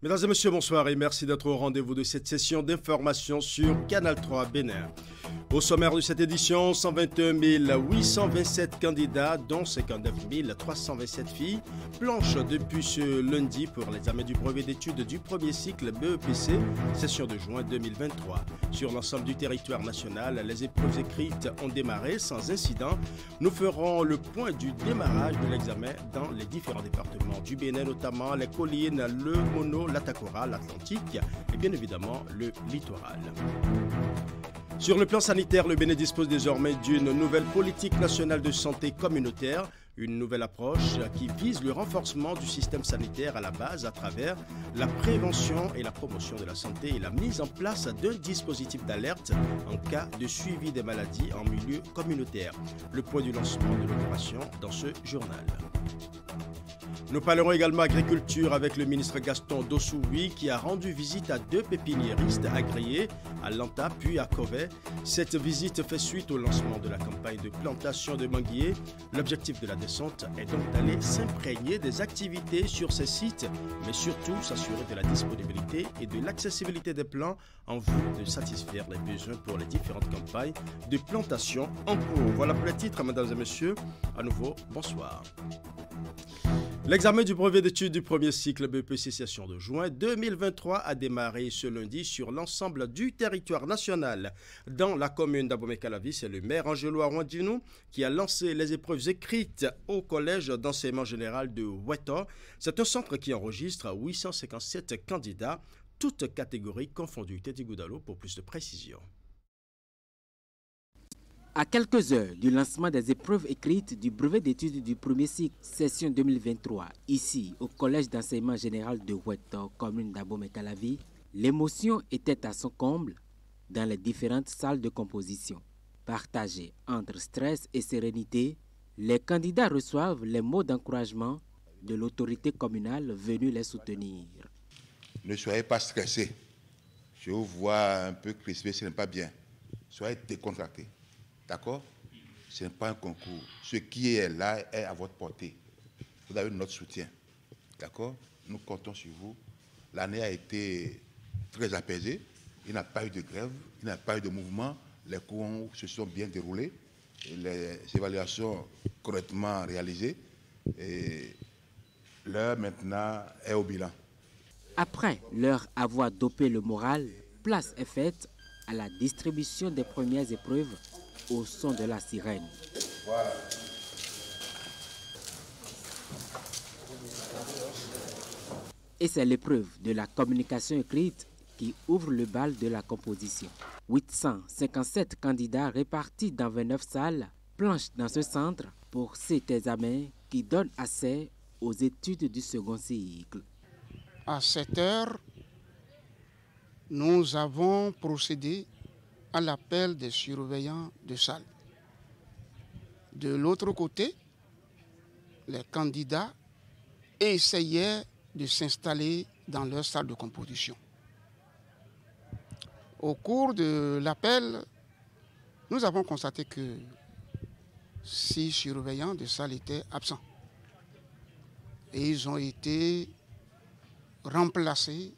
Mesdames et messieurs, bonsoir et merci d'être au rendez-vous de cette session d'information sur Canal 3 Bénin. Au sommaire de cette édition, 121 827 candidats, dont 59 327 filles, planchent depuis ce lundi pour l'examen du brevet d'études du premier cycle BEPC, session de juin 2023. Sur l'ensemble du territoire national, les épreuves écrites ont démarré sans incident. Nous ferons le point du démarrage de l'examen dans les différents départements du Bénin, notamment les collines, le Mono, l'Atakora, l'Atlantique et bien évidemment le littoral. Sur le plan sanitaire, le Bénin dispose désormais d'une nouvelle politique nationale de santé communautaire, une nouvelle approche qui vise le renforcement du système sanitaire à la base à travers la prévention et la promotion de la santé et la mise en place d'un dispositif d'alerte en cas de suivi des maladies en milieu communautaire. Le point du lancement de l'opération dans ce journal. Nous parlerons également agriculture avec le ministre Gaston Dossoui qui a rendu visite à 2 pépiniéristes agréés à Lanta puis à Kovet. Cette visite fait suite au lancement de la campagne de plantation de manguiers. L'objectif de la descente est donc d'aller s'imprégner des activités sur ces sites, mais surtout s'assurer de la disponibilité et de l'accessibilité des plants en vue de satisfaire les besoins pour les différentes campagnes de plantation en cours. Voilà pour les titres, mesdames et messieurs. À nouveau, bonsoir. L'examen du brevet d'études du premier cycle BEPC session de juin 2023 a démarré ce lundi sur l'ensemble du territoire national. Dans la commune d'Abomey-Calavi, c'est le maire Angelo Arwandinou qui a lancé les épreuves écrites au collège d'enseignement général de Weto. C'est un centre qui enregistre 857 candidats, toutes catégories confondues. Teddy Goudalo pour plus de précision. À quelques heures du lancement des épreuves écrites du brevet d'études du premier cycle, session 2023, ici au Collège d'enseignement général de Weto, commune d'Abomey-Calavi, l'émotion était à son comble dans les différentes salles de composition. Partagées entre stress et sérénité, les candidats reçoivent les mots d'encouragement de l'autorité communale venue les soutenir. Ne soyez pas stressés. Je vous vois un peu crispé, ce n'est pas bien. Soyez décontractés. D'accord? Ce n'est pas un concours. Ce qui est là est à votre portée. Vous avez notre soutien. D'accord? Nous comptons sur vous. L'année a été très apaisée. Il n'y a pas eu de grève, il n'y a pas eu de mouvement. Les cours se sont bien déroulés. Les évaluations correctement réalisées. Et l'heure maintenant est au bilan. Après leur avoir dopé le moral, place est faite à la distribution des premières épreuves au son de la sirène. Voilà. Et c'est l'épreuve de la communication écrite qui ouvre le bal de la composition. 857 candidats répartis dans 29 salles planchent dans ce centre pour cet examen qui donne accès aux études du second cycle. À 7 heures, nous avons procédé à l'appel des surveillants de salle. De l'autre côté, les candidats essayaient de s'installer dans leur salle de composition. Au cours de l'appel, nous avons constaté que 6 surveillants de salle étaient absents. Et ils ont été remplacés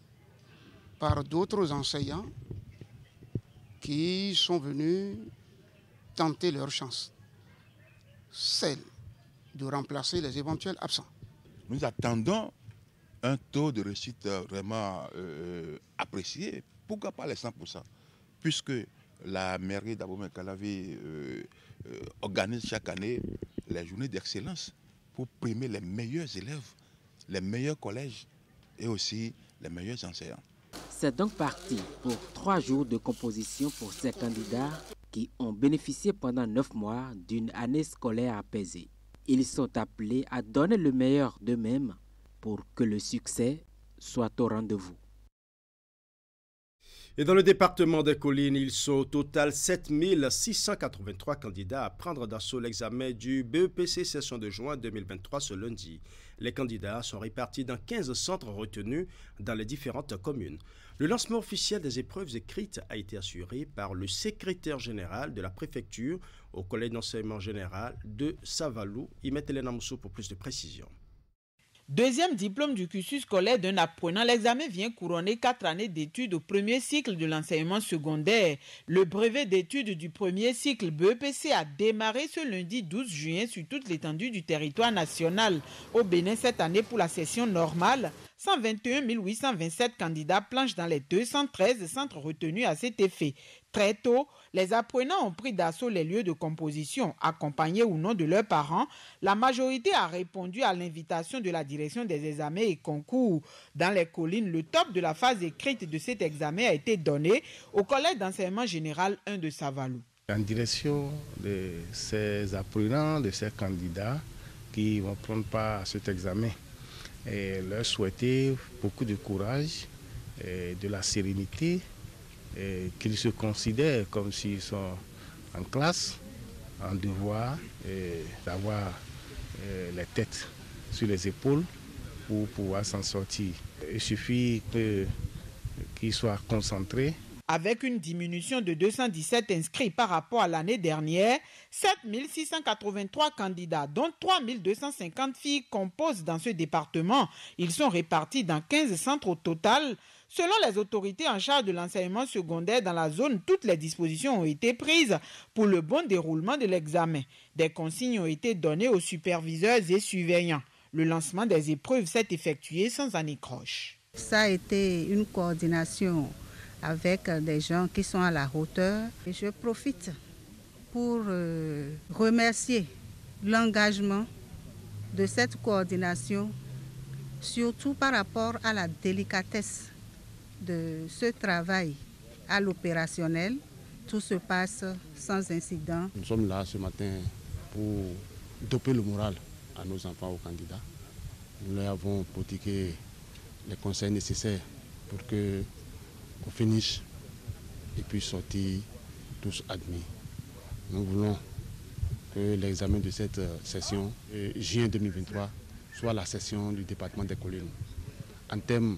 par d'autres enseignants qui sont venus tenter leur chance, celle de remplacer les éventuels absents. Nous attendons un taux de réussite vraiment apprécié. Pourquoi pas les 100%? Puisque la mairie d'Abomey-Calavi organise chaque année les journées d'excellence pour primer les meilleurs élèves, les meilleurs collèges et aussi les meilleurs enseignants. C'est donc parti pour 3 jours de composition pour ces candidats qui ont bénéficié pendant 9 mois d'une année scolaire apaisée. Ils sont appelés à donner le meilleur d'eux-mêmes pour que le succès soit au rendez-vous. Et dans le département des collines, ils sont au total 7 683 candidats à prendre d'assaut l'examen du BEPC session de juin 2023 ce lundi. Les candidats sont répartis dans 15 centres retenus dans les différentes communes. Le lancement officiel des épreuves écrites a été assuré par le secrétaire général de la préfecture au collège d'enseignement général de Savalou, Imet Elena Mousso pour plus de précisions. Deuxième diplôme du cursus scolaire d'un apprenant, l'examen vient couronner 4 années d'études au premier cycle de l'enseignement secondaire. Le brevet d'études du premier cycle BEPC a démarré ce lundi 12 juin sur toute l'étendue du territoire national. Au Bénin, cette année, pour la session normale, 121 827 candidats planchent dans les 213 centres retenus à cet effet. Très tôt, les apprenants ont pris d'assaut les lieux de composition, accompagnés ou non de leurs parents. La majorité a répondu à l'invitation de la direction des examens et concours. Dans les collines, le top de la phase écrite de cet examen a été donné au collège d'enseignement général 1 de Savalou. En direction de ces apprenants, de ces candidats qui vont prendre part à cet examen, et leur souhaiter beaucoup de courage, et de la sérénité, qu'ils se considèrent comme s'ils sont en classe, en devoir, d'avoir les têtes sur les épaules pour pouvoir s'en sortir. Il suffit qu'ils soient concentrés. Avec une diminution de 217 inscrits par rapport à l'année dernière, 7 683 candidats, dont 3 250 filles, composent dans ce département. Ils sont répartis dans 15 centres au total. Selon les autorités en charge de l'enseignement secondaire dans la zone, toutes les dispositions ont été prises pour le bon déroulement de l'examen. Des consignes ont été données aux superviseurs et surveillants. Le lancement des épreuves s'est effectué sans anicroche. Ça a été une coordination avec des gens qui sont à la hauteur. Et je profite pour remercier l'engagement de cette coordination, surtout par rapport à la délicatesse de ce travail à l'opérationnel. Tout se passe sans incident. Nous sommes là ce matin pour doper le moral à nos enfants, aux candidats. Nous leur avons prodigué les conseils nécessaires pour qu'on finisse et puis sortir tous admis. Nous voulons que l'examen de cette session, juin 2023, soit la session du département des collines en termes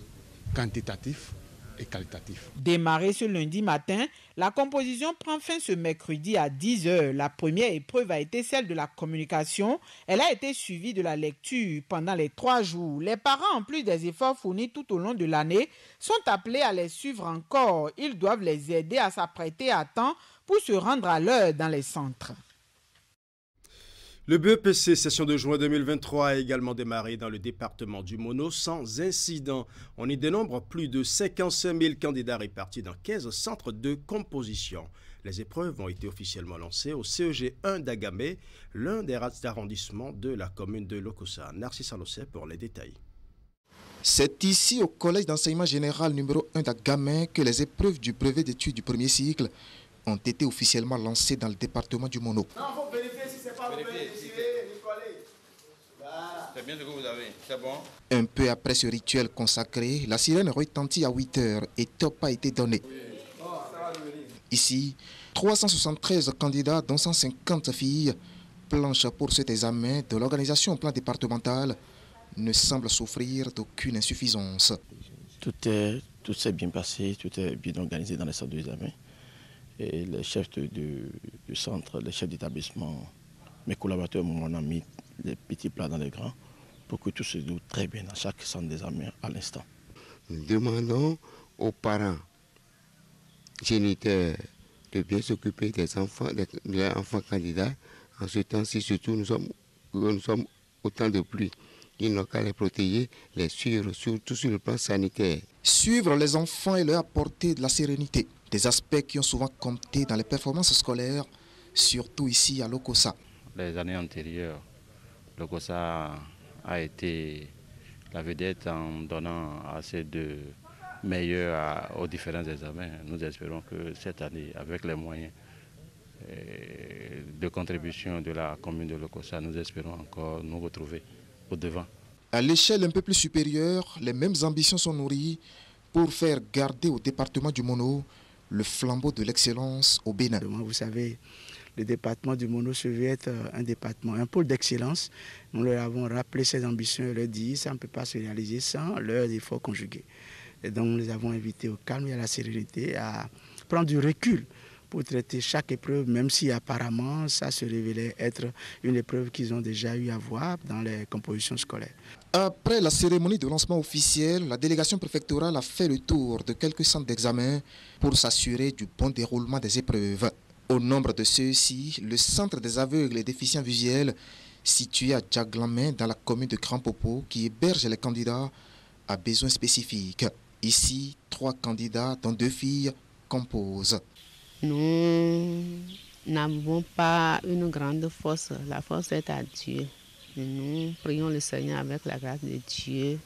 quantitatifs et qualitatif. Démarré ce lundi matin, la composition prend fin ce mercredi à 10h. La première épreuve a été celle de la communication. Elle a été suivie de la lecture pendant les 3 jours. Les parents, en plus des efforts fournis tout au long de l'année, sont appelés à les suivre encore. Ils doivent les aider à s'apprêter à temps pour se rendre à l'heure dans les centres. Le BEPC session de juin 2023 a également démarré dans le département du Mono sans incident. On y dénombre plus de 55 000 candidats répartis dans 15 centres de composition. Les épreuves ont été officiellement lancées au CEG 1 d'Agamé, l'un des arrondissements de la commune de Lokossa. Narcisse Alossé pour les détails. C'est ici au collège d'enseignement général numéro 1 d'Agamé que les épreuves du brevet d'études du premier cycle ont été officiellement lancées dans le département du Mono. Non, faut vérifier si c'est pas vérifier. C'est bien ce que vous avez, c'est bon. Un peu après ce rituel consacré, la sirène retentit à 8h et top a été donné. Ici, 373 candidats, dont 150 filles, planchent pour cet examen de l'organisation au plan départemental, ne semble souffrir d'aucune insuffisance. Tout s'est bien passé, tout est bien organisé dans les centres d'examen. Et les chefs du centre, les chefs d'établissement, mes collaborateurs m'ont mis les petits plats dans les grands pour que tout se déroule très bien dans chaque centre d'examen à l'instant. Nous demandons aux parents géniteurs de bien s'occuper des enfants candidats. En ce temps-ci, surtout, nous sommes au temps de pluie. Il n'ont qu'à les protéger, les suivre, surtout sur le plan sanitaire. Suivre les enfants et leur apporter de la sérénité. Des aspects qui ont souvent compté dans les performances scolaires, surtout ici à Lokossa. Les années antérieures, Lokossa a été la vedette en donnant assez de meilleurs aux différents examens. Nous espérons que cette année, avec les moyens de contribution de la commune de Lokossa, nous espérons encore nous retrouver au devant. À l'échelle un peu plus supérieure, les mêmes ambitions sont nourries pour faire garder au département du Mono le flambeau de l'excellence au Bénin. Vous savez, le département du Mono se veut être un département, un pôle d'excellence. Nous leur avons rappelé ces ambitions et leur dit que ça ne peut pas se réaliser sans leurs efforts conjugués. Et donc nous les avons invités au calme et à la sérénité, à prendre du recul pour traiter chaque épreuve, même si apparemment ça se révélait être une épreuve qu'ils ont déjà eu à voir dans les compositions scolaires. Après la cérémonie de lancement officiel, la délégation préfectorale a fait le tour de quelques centres d'examen pour s'assurer du bon déroulement des épreuves. Au nombre de ceux-ci, le centre des aveugles et déficients visuels, situé à Djaglamé dans la commune de Grand Popo, qui héberge les candidats à besoins spécifiques. Ici, 3 candidats, dont 2 filles, composent. Nous n'avons pas une grande force. La force est à Dieu. Nous prions le Seigneur avec la grâce de Dieu.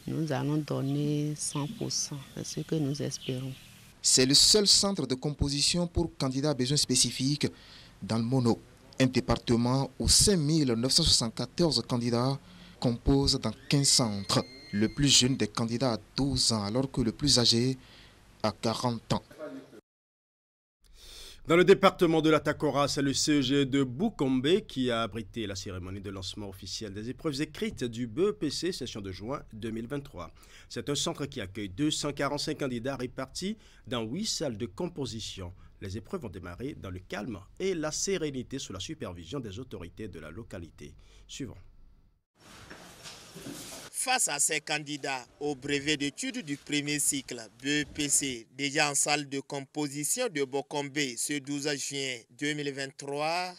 Nous allons donner 100%. C'est ce que nous espérons. C'est le seul centre de composition pour candidats à besoins spécifiques dans le Mono, un département où 5974 candidats composent dans 15 centres. Le plus jeune des candidats a 12 ans, alors que le plus âgé a 40 ans. Dans le département de l'Atakora, c'est le CEG de Boukombe qui a abrité la cérémonie de lancement officiel des épreuves écrites du BEPC session de juin 2023. C'est un centre qui accueille 245 candidats répartis dans 8 salles de composition. Les épreuves ont démarré dans le calme et la sérénité sous la supervision des autorités de la localité. Suivant. Face à ces candidats au brevet d'études du premier cycle BEPC, déjà en salle de composition de Bokombe ce 12 juin 2023,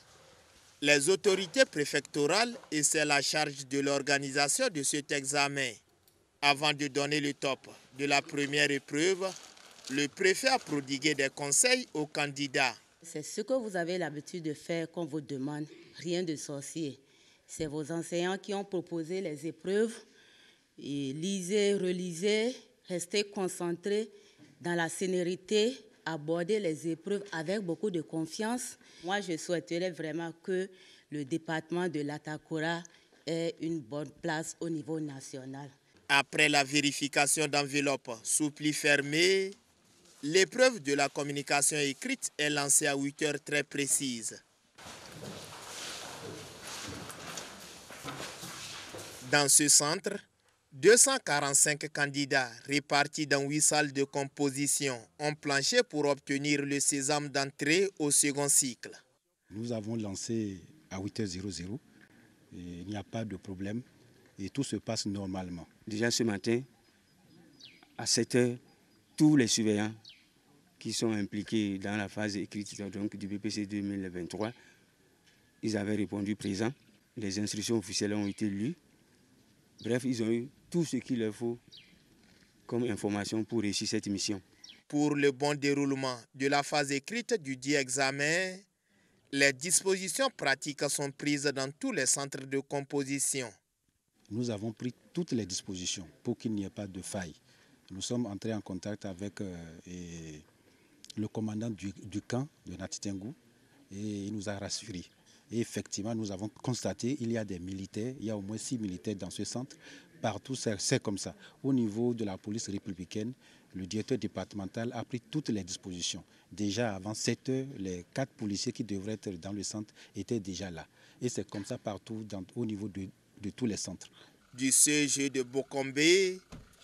les autorités préfectorales essaient la charge de l'organisation de cet examen. Avant de donner le top de la première épreuve, le préfet a prodigué des conseils aux candidats. C'est ce que vous avez l'habitude de faire qu'on vous demande, rien de sorcier. C'est vos enseignants qui ont proposé les épreuves. Et lisez, relisez, restez concentrés dans la sérénité, abordez les épreuves avec beaucoup de confiance. Moi, je souhaiterais vraiment que le département de l'Atakora ait une bonne place au niveau national. Après la vérification d'enveloppes sous pli fermé, l'épreuve de la communication écrite est lancée à 8 heures très précises. Dans ce centre, 245 candidats répartis dans 8 salles de composition ont planché pour obtenir le sésame d'entrée au second cycle. Nous avons lancé à 8h00, il n'y a pas de problème et tout se passe normalement. Déjà ce matin, à 7h, tous les surveillants qui sont impliqués dans la phase écrite donc, du BPC 2023, ils avaient répondu présent. Les instructions officielles ont été lues. Bref, ils ont eu tout ce qu'il leur faut comme information pour réussir cette mission. Pour le bon déroulement de la phase écrite du dit examen, les dispositions pratiques sont prises dans tous les centres de composition. Nous avons pris toutes les dispositions pour qu'il n'y ait pas de faille. Nous sommes entrés en contact avec le commandant du camp de Natitengu et il nous a rassurés. Et effectivement, nous avons constaté qu'il y a des militaires, il y a au moins 6 militaires dans ce centre. Partout, c'est comme ça. Au niveau de la police républicaine, le directeur départemental a pris toutes les dispositions. Déjà avant 7 heures, les 4 policiers qui devraient être dans le centre étaient déjà là. Et c'est comme ça partout, au niveau de tous les centres. Du CEG de Bokombe,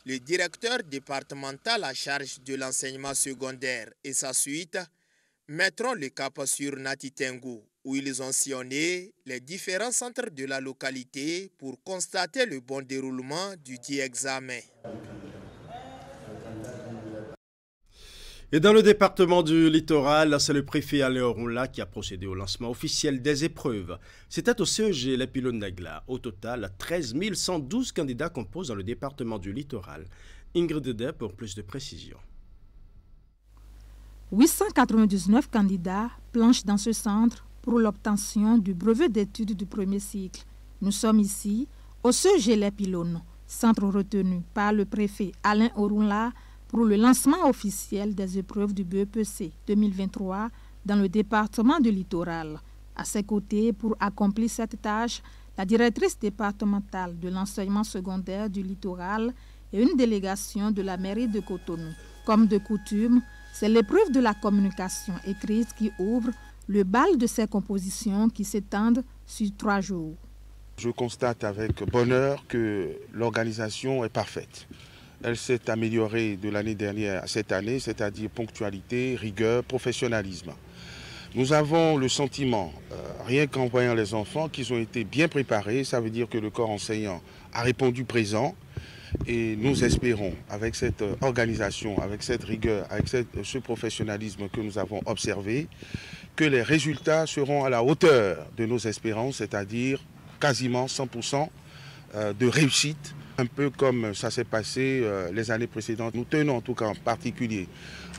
le directeur départemental à charge de l'enseignement secondaire et sa suite mettront le cap sur Natitengu, où ils ont sillonné les différents centres de la localité pour constater le bon déroulement du dit examen. Et dans le département du littoral, c'est le préfet Alain Orunla qui a procédé au lancement officiel des épreuves. C'était au CEG Les Pylônes Nagla. Au total, 13 112 candidats composent dans le département du littoral. Ingrid Dede pour plus de précisions. 899 candidats planchent dans ce centre pour l'obtention du brevet d'études du premier cycle. Nous sommes ici au CEG Les Pylônes, centre retenu par le préfet Alain Orunla pour le lancement officiel des épreuves du BEPC 2023 dans le département du littoral. À ses côtés, pour accomplir cette tâche, la directrice départementale de l'enseignement secondaire du littoral et une délégation de la mairie de Cotonou. Comme de coutume, c'est l'épreuve de la communication écrite qui ouvre le bal de ces compositions qui s'étendent sur 3 jours. Je constate avec bonheur que l'organisation est parfaite. Elle s'est améliorée de l'année dernière à cette année, c'est-à-dire ponctualité, rigueur, professionnalisme. Nous avons le sentiment, rien qu'en voyant les enfants, qu'ils ont été bien préparés. Ça veut dire que le corps enseignant a répondu présent. Et nous espérons, avec cette organisation, avec cette rigueur, avec ce professionnalisme que nous avons observé, que les résultats seront à la hauteur de nos espérances, c'est-à-dire quasiment 100% de réussite, un peu comme ça s'est passé les années précédentes. Nous tenons en tout cas en particulier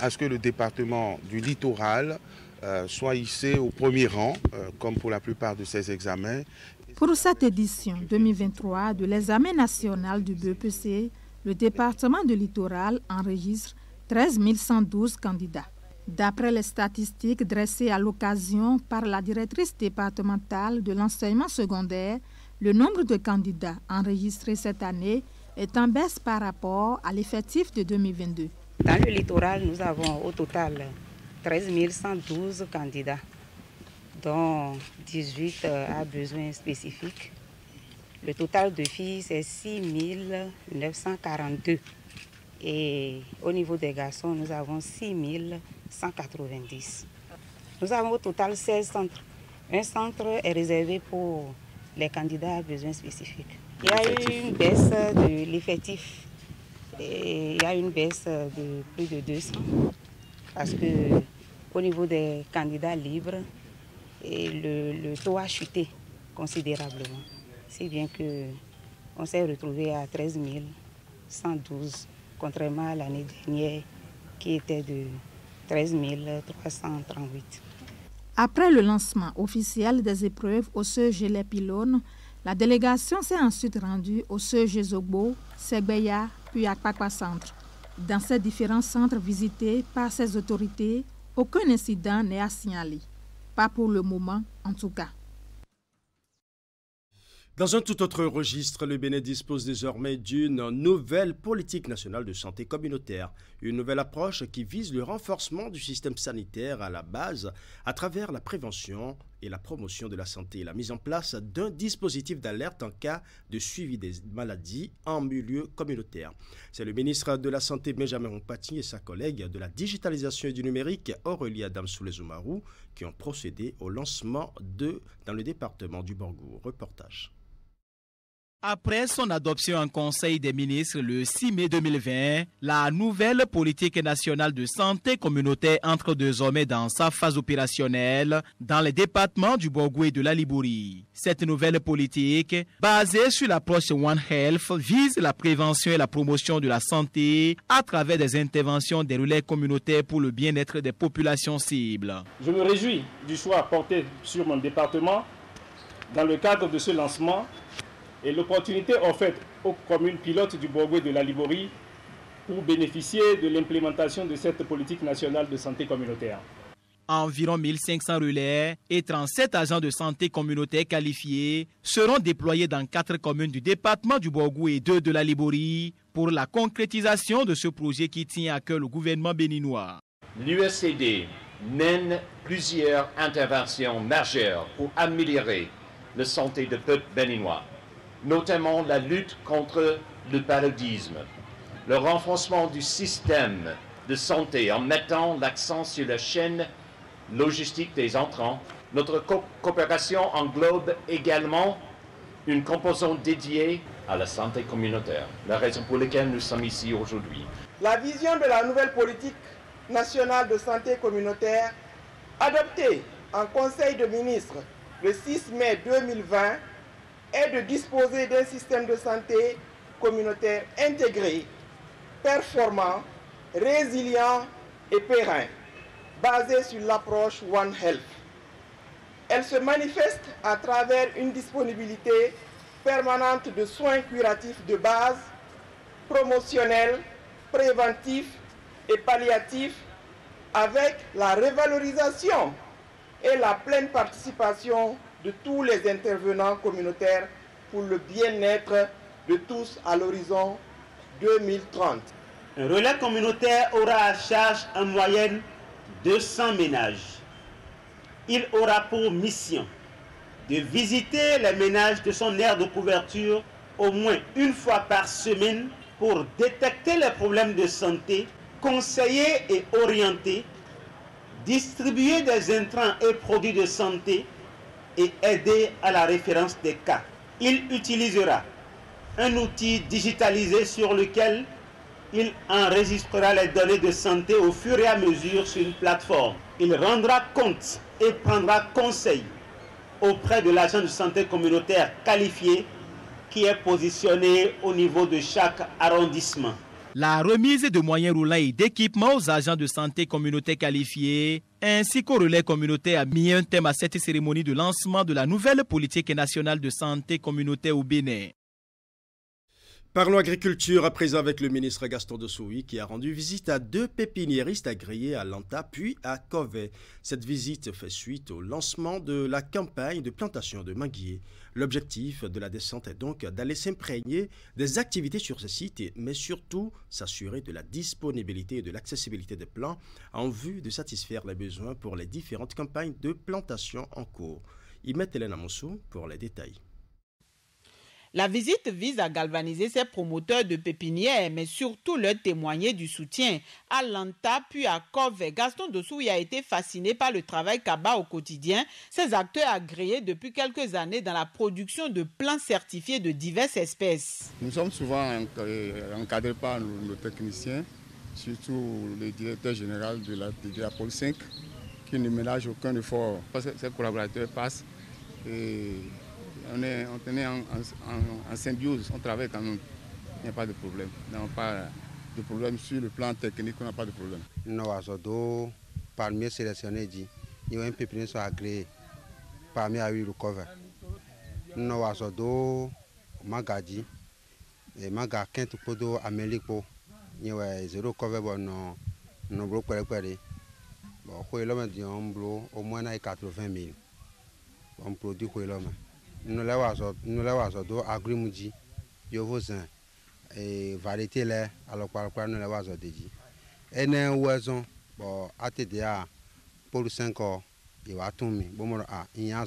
à ce que le département du littoral soit hissé au premier rang, comme pour la plupart de ces examens. Pour cette édition 2023 de l'examen national du BEPC, le département du littoral enregistre 13 112 candidats. D'après les statistiques dressées à l'occasion par la directrice départementale de l'enseignement secondaire, le nombre de candidats enregistrés cette année est en baisse par rapport à l'effectif de 2022. Dans le littoral, nous avons au total 13 112 candidats, dont 18 à besoins spécifiques. Le total de filles, c'est 6 942. Et au niveau des garçons, nous avons 6 190. Nous avons au total 16 centres. Un centre est réservé pour les candidats à besoins spécifiques. Il y a eu une baisse de l'effectif. Il y a une baisse de plus de 200. Parce que au niveau des candidats libres, le taux a chuté considérablement. Si bien qu'on s'est retrouvé à 13 112, contrairement à l'année dernière qui était de 13 338. Après le lancement officiel des épreuves au CEG Les Pylones, la délégation s'est ensuite rendue au CEG Zogbo, Segbeya, puis à Kpakpa Centre. Dans ces différents centres visités par ces autorités, aucun incident n'est à signaler. Pas pour le moment, en tout cas. Dans un tout autre registre, le Bénin dispose désormais d'une nouvelle politique nationale de santé communautaire. Une nouvelle approche qui vise le renforcement du système sanitaire à la base à travers la prévention et la promotion de la santé et la mise en place d'un dispositif d'alerte en cas de suivi des maladies en milieu communautaire. C'est le ministre de la Santé Benjamin Mpati et sa collègue de la digitalisation et du numérique Aurélie Adam Soulezoumarou qui ont procédé au lancement dans le département du Borgou. Reportage. Après son adoption en Conseil des ministres le 6 mai 2020, la nouvelle politique nationale de santé communautaire entre désormais dans sa phase opérationnelle dans les départements du Borgou et de la Libouri. Cette nouvelle politique, basée sur l'approche One Health, vise la prévention et la promotion de la santé à travers des interventions des relais communautaires pour le bien-être des populations cibles. Je me réjouis du choix porté sur mon département dans le cadre de ce lancement et l'opportunité offerte aux communes pilotes du Borgou et de la Libouri pour bénéficier de l'implémentation de cette politique nationale de santé communautaire. Environ 1500 relais et 37 agents de santé communautaire qualifiés seront déployés dans 4 communes du département du Borgou et 2 de la Libouri pour la concrétisation de ce projet qui tient à cœur le gouvernement béninois. L'USCD mène plusieurs interventions majeures pour améliorer la santé du peuple béninois, notamment la lutte contre le paludisme, le renforcement du système de santé en mettant l'accent sur la chaîne logistique des entrants. Notre coopération englobe également une composante dédiée à la santé communautaire, la raison pour laquelle nous sommes ici aujourd'hui. La vision de la nouvelle politique nationale de santé communautaire, adoptée en Conseil de ministres le 6 mai 2020, est de disposer d'un système de santé communautaire intégré, performant, résilient et périn, basé sur l'approche One Health. Elle se manifeste à travers une disponibilité permanente de soins curatifs de base, promotionnels, préventifs et palliatifs, avec la revalorisation et la pleine participation de tous les intervenants communautaires pour le bien-être de tous à l'horizon 2030. Un relais communautaire aura à charge en moyenne 200 ménages. Il aura pour mission de visiter les ménages de son aire de couverture au moins une fois par semaine pour détecter les problèmes de santé, conseiller et orienter, distribuer des intrants et produits de santé et aider à la référence des cas. Il utilisera un outil digitalisé sur lequel il enregistrera les données de santé au fur et à mesure sur une plateforme. Il rendra compte et prendra conseil auprès de l'agent de santé communautaire qualifié qui est positionné au niveau de chaque arrondissement. La remise de moyens roulants et d'équipements aux agents de santé communautaire qualifiés ainsi qu'au relais communautaire a mis un thème à cette cérémonie de lancement de la nouvelle politique nationale de santé communautaire au Bénin. Parlons agriculture à présent avec le ministre Gaston Dossoui qui a rendu visite à 2 pépiniéristes agréés à Lanta puis à Covey. Cette visite fait suite au lancement de la campagne de plantation de manguiers. L'objectif de la descente est donc d'aller s'imprégner des activités sur ce site, mais surtout s'assurer de la disponibilité et de l'accessibilité des plants en vue de satisfaire les besoins pour les différentes campagnes de plantation en cours. Imet Hélène Amoussou pour les détails. La visite vise à galvaniser ces promoteurs de pépinières, mais surtout leur témoigner du soutien. À Lanta, puis à Covey, Gaston Dossoui a été fasciné par le travail qu'abat au quotidien ces acteurs agréés depuis quelques années dans la production de plants certifiés de diverses espèces. Nous sommes souvent encadrés par nos techniciens, surtout le directeur général de la Pôle 5, qui ne ménage aucun effort. Parce que ces collaborateurs passent et on est en symbiose, on travaille quand même, il n'y a pas de problème. Nous n'avons pas de problème sur le plan technique, on n'a pas de problème. Nous avons parmi sélectionnés, nous avons un pépinier sont agréés parmi à le cover. Nous avons Magadi, et Maga Kent Podo Amélie Po, nous avons zéro cover, nous avons préparé. Bon, au moins 80 000. On produit l'homme. Nous l'avons agrimuji, yovosin et variété là, alors quoi nous l'avons dit. Et nous avons ATDA pour 5 ans, il va tomber. Bon, il y a un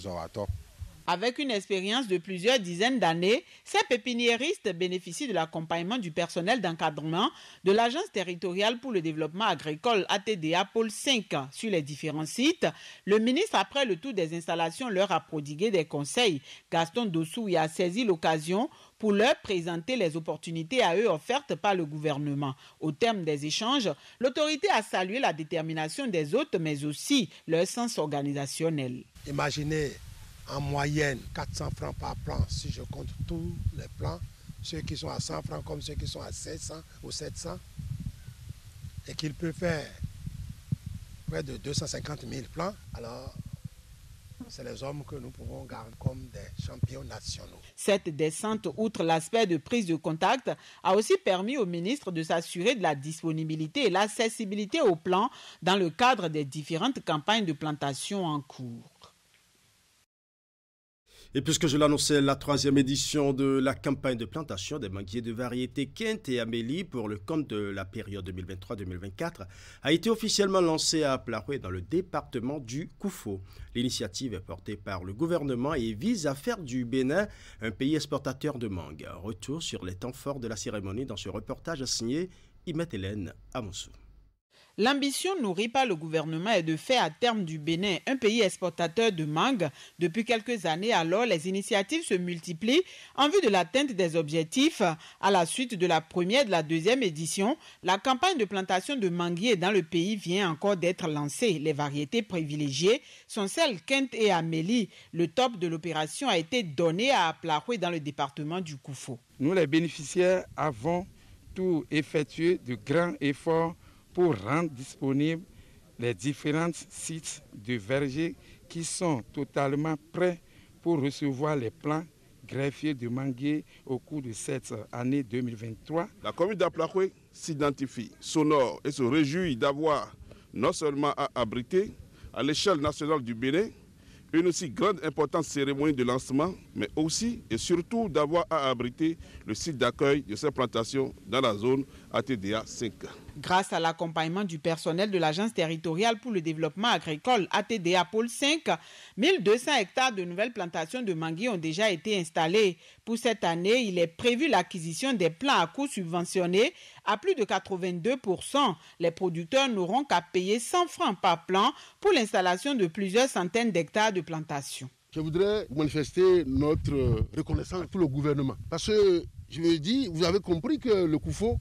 Avec une expérience de plusieurs dizaines d'années, ces pépiniéristes bénéficient de l'accompagnement du personnel d'encadrement de l'Agence territoriale pour le développement agricole ATDA Pôle 5 sur les différents sites. Le ministre, après le tour des installations, leur a prodigué des conseils. Gaston Dossoui a saisi l'occasion pour leur présenter les opportunités à eux offertes par le gouvernement. Au terme des échanges, l'autorité a salué la détermination des hôtes, mais aussi leur sens organisationnel. Imaginez en moyenne 400 francs par plan, si je compte tous les plans, ceux qui sont à 100 francs comme ceux qui sont à 500 ou 700, et qu'il peut faire près de 250 000 plans, alors c'est les hommes que nous pouvons garder comme des champions nationaux. Cette descente, outre l'aspect de prise de contact, a aussi permis au ministre de s'assurer de la disponibilité et l'accessibilité aux plants dans le cadre des différentes campagnes de plantation en cours. Et puisque je l'annonçais, la 3e édition de la campagne de plantation des manguiers de variété Kent et Amélie pour le compte de la période 2023-2024 a été officiellement lancée à Plaroué dans le département du Koufo. L'initiative est portée par le gouvernement et vise à faire du Bénin un pays exportateur de mangue. Retour sur les temps forts de la cérémonie dans ce reportage signé Imet Hélène Amoussou. L'ambition nourrie par le gouvernement est de faire à terme du Bénin un pays exportateur de mangue. Depuis quelques années, alors, les initiatives se multiplient en vue de l'atteinte des objectifs. À la suite de la première et de la 2e édition, la campagne de plantation de manguiers dans le pays vient encore d'être lancée. Les variétés privilégiées sont celles Kent et Amélie. Le top de l'opération a été donné à Plaroué dans le département du Koufo. Nous, les bénéficiaires, avons tout effectué de grands efforts pour rendre disponibles les différents sites de vergers qui sont totalement prêts pour recevoir les plants greffiers de manguiers au cours de cette année 2023. La commune d'Aplaroué s'identifie, s'honore et se réjouit d'avoir non seulement à abriter à l'échelle nationale du Bénin une aussi grande importante cérémonie de lancement, mais aussi et surtout d'avoir à abriter le site d'accueil de ces plantations dans la zone ATDA 5. Grâce à l'accompagnement du personnel de l'Agence territoriale pour le développement agricole ATDA Pôle 5, 1200 hectares de nouvelles plantations de manguiers ont déjà été installés. Pour cette année, il est prévu l'acquisition des plants à coût subventionné à plus de 82%. Les producteurs n'auront qu'à payer 100 francs par plant pour l'installation de plusieurs centaines d'hectares de plantations. Je voudrais manifester notre reconnaissance pour le gouvernement. Parce que, je me dis, vous avez compris que le Koufo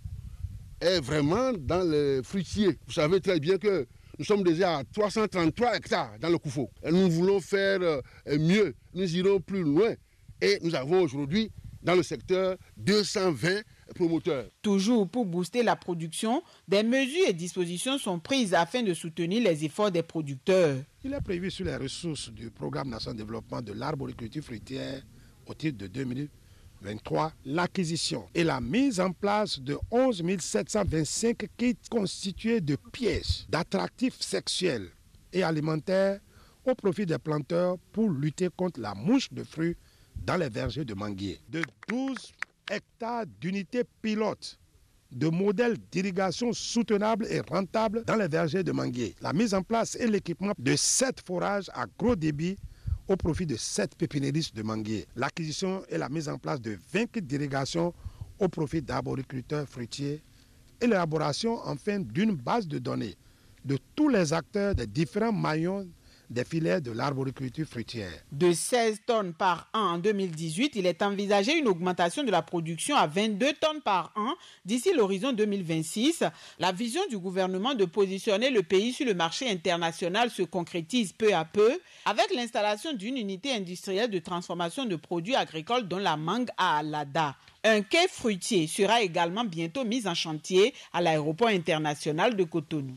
est vraiment dans les fruitiers. Vous savez très bien que nous sommes déjà à 333 hectares dans le Koufo. Et nous voulons faire mieux, nous irons plus loin. Et nous avons aujourd'hui, dans le secteur, 220 promoteurs. Toujours pour booster la production, des mesures et dispositions sont prises afin de soutenir les efforts des producteurs. Il est prévu sur les ressources du programme national de développement de l'arboriculture fruitière au titre de 2023, l'acquisition et la mise en place de 11 725 kits constitués de pièges d'attractifs sexuels et alimentaires au profit des planteurs pour lutter contre la mouche de fruits dans les vergers de manguiers. De 12 hectares d'unités pilotes de modèles d'irrigation soutenables et rentables dans les vergers de manguiers. La mise en place et l'équipement de 7 forages à gros débit au profit de 7 pépiniéristes de manguiers. L'acquisition et la mise en place de 20 kits d'irrigation au profit d'arboriculteurs fruitiers et l'élaboration enfin d'une base de données de tous les acteurs des différents maillons des filières de l'arboriculture fruitière. De 16 tonnes par an en 2018, il est envisagé une augmentation de la production à 22 tonnes par an d'ici l'horizon 2026. La vision du gouvernement de positionner le pays sur le marché international se concrétise peu à peu avec l'installation d'une unité industrielle de transformation de produits agricoles dont la mangue à Alada. Un quai fruitier sera également bientôt mis en chantier à l'aéroport international de Cotonou.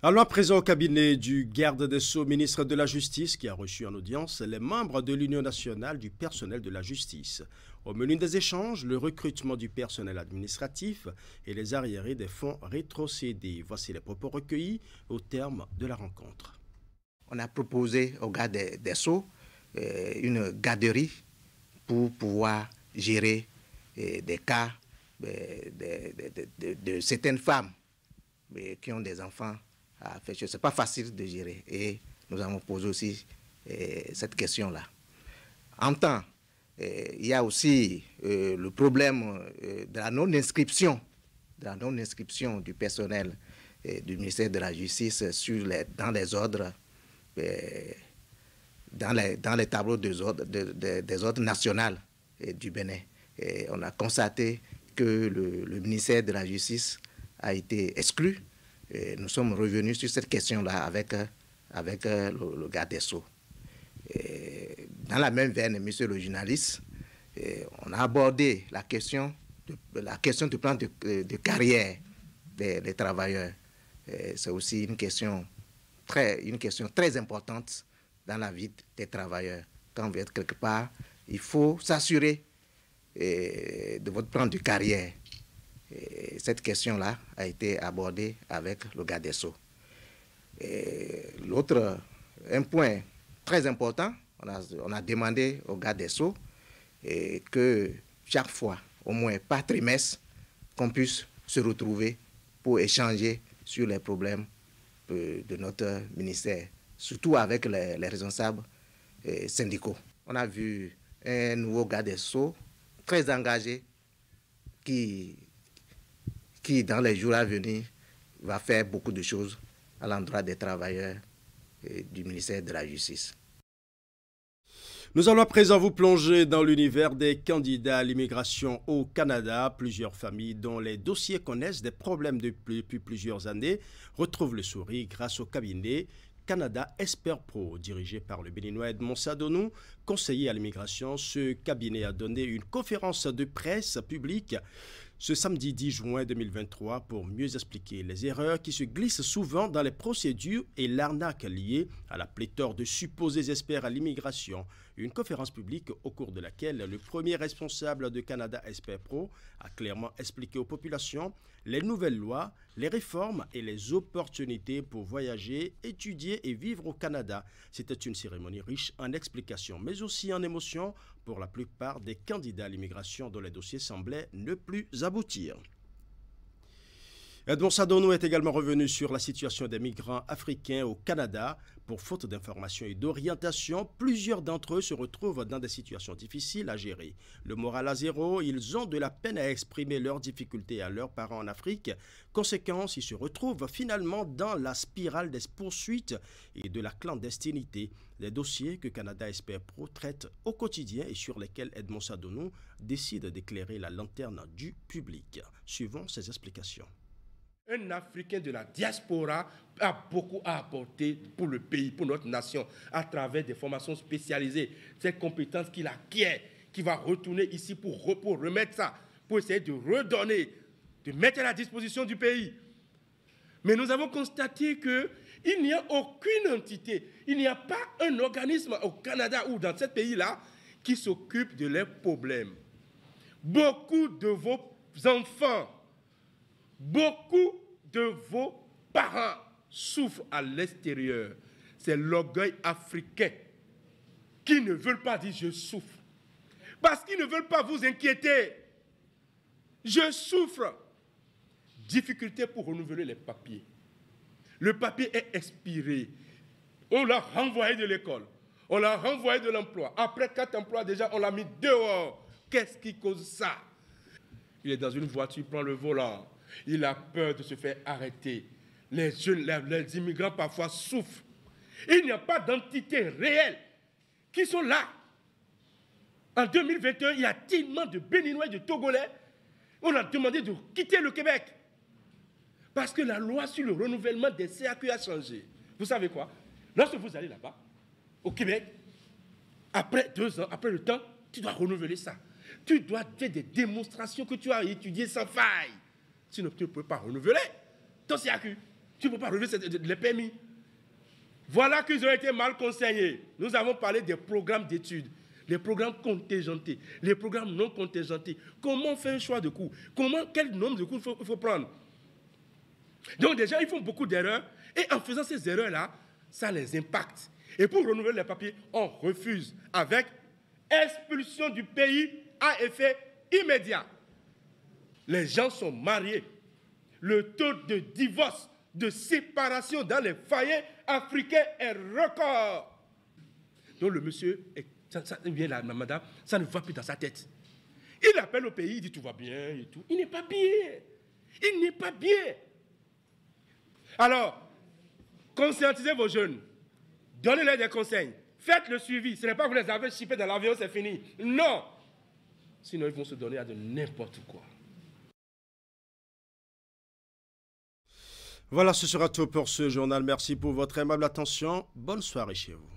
Allons à présent au cabinet du garde des Sceaux, ministre de la Justice, qui a reçu en audience les membres de l'Union nationale du personnel de la justice. Au menu des échanges, le recrutement du personnel administratif et les arriérés des fonds rétrocédés. Voici les propos recueillis au terme de la rencontre. On a proposé au garde des Sceaux une garderie pour pouvoir gérer des cas de certaines femmes qui ont des enfants. Ce n'est pas facile de gérer et nous avons posé aussi cette question-là. En temps, il y a aussi le problème de la non-inscription du personnel du ministère de la Justice dans les ordres, dans les tableaux des ordres nationaux du Bénin. Et on a constaté que le ministère de la Justice a été exclu. Et nous sommes revenus sur cette question-là avec le garde des Sceaux. Dans la même veine, monsieur le journaliste, on a abordé la question du plan de carrière des travailleurs. C'est aussi une question très importante dans la vie des travailleurs. Quand vous êtes quelque part, il faut s'assurer de votre plan de carrière. Et cette question-là a été abordée avec le garde des Sceaux. Un point très important, on a demandé au garde des Sceaux que chaque fois, au moins par trimestre, qu'on puisse se retrouver pour échanger sur les problèmes de notre ministère, surtout avec les responsables syndicaux. On a vu un nouveau garde des Sceaux très engagé qui, dans les jours à venir, va faire beaucoup de choses à l'endroit des travailleurs du ministère de la Justice. Nous allons à présent vous plonger dans l'univers des candidats à l'immigration au Canada. Plusieurs familles dont les dossiers connaissent des problèmes depuis plusieurs années retrouvent le sourire grâce au cabinet Canada Esper Pro, dirigé par le Béninois Edmond Sadonou, conseiller à l'immigration. Ce cabinet a donné une conférence de presse publique ce samedi 10 juin 2023 pour mieux expliquer les erreurs qui se glissent souvent dans les procédures et l'arnaque liée à la pléthore de supposés experts à l'immigration. Une conférence publique au cours de laquelle le premier responsable de Canada Esper Pro a clairement expliqué aux populations les nouvelles lois, les réformes et les opportunités pour voyager, étudier et vivre au Canada. C'était une cérémonie riche en explications, mais aussi en émotions pour la plupart des candidats à l'immigration dont les dossiers semblaient ne plus aboutir. Edmond Sadonou est également revenu sur la situation des migrants africains au Canada. Pour faute d'informations et d'orientation, plusieurs d'entre eux se retrouvent dans des situations difficiles à gérer. Le moral à zéro, ils ont de la peine à exprimer leurs difficultés à leurs parents en Afrique. Conséquence, ils se retrouvent finalement dans la spirale des poursuites et de la clandestinité. Des dossiers que Canada Espère Pro traite au quotidien et sur lesquels Edmond Sadonou décide d'éclairer la lanterne du public. Suivons ses explications. Un Africain de la diaspora a beaucoup à apporter pour le pays, pour notre nation, à travers des formations spécialisées, ces compétences qu'il acquiert, qui va retourner ici pour remettre ça, pour essayer de redonner, de mettre à la disposition du pays. Mais nous avons constaté qu'il n'y a aucune entité, il n'y a pas un organisme au Canada ou dans ce pays-là qui s'occupe de leurs problèmes. Beaucoup de vos enfants, beaucoup de vos parents souffrent à l'extérieur. C'est l'orgueil africain qui ne veut pas dire « je souffre ». Parce qu'ils ne veulent pas vous inquiéter. Je souffre. Difficulté pour renouveler les papiers. Le papier est expiré. On l'a renvoyé de l'école. On l'a renvoyé de l'emploi. Après 4 emplois, déjà, on l'a mis dehors. Qu'est-ce qui cause ça? Il est dans une voiture, il prend le volant. Il a peur de se faire arrêter. Les jeunes, les immigrants parfois souffrent. Il n'y a pas d'entités réelles qui sont là. En 2021, il y a tellement de Béninois et de Togolais. On a demandé de quitter le Québec. Parce que la loi sur le renouvellement des CAQ a changé. Vous savez quoi? Lorsque vous allez là-bas, au Québec, après 2 ans, après le temps, tu dois renouveler ça. Tu dois faire des démonstrations que tu as étudiées sans faille. Sinon, tu ne peux pas renouveler ton CAQ. Tu ne peux pas renouveler les permis. Voilà qu'ils ont été mal conseillés. Nous avons parlé des programmes d'études, les programmes contingentés, les programmes non contingentés. Comment faire un choix de cours? Quel nombre de cours il faut prendre? Donc déjà, ils font beaucoup d'erreurs. Et en faisant ces erreurs-là, ça les impacte. Et pour renouveler les papiers, on refuse avec expulsion du pays à effet immédiat. Les gens sont mariés. Le taux de divorce, de séparation dans les foyers africains est record. Donc le monsieur, la madame, ça ne va plus dans sa tête. Il appelle au pays, il dit tout va bien et tout. Il n'est pas bien. Il n'est pas bien. Alors, conscientisez vos jeunes. Donnez-leur des conseils. Faites le suivi. Ce n'est pas que vous les avez chippés dans l'avion, c'est fini. Non. Sinon, ils vont se donner à de n'importe quoi. Voilà, ce sera tout pour ce journal. Merci pour votre aimable attention. Bonne soirée chez vous.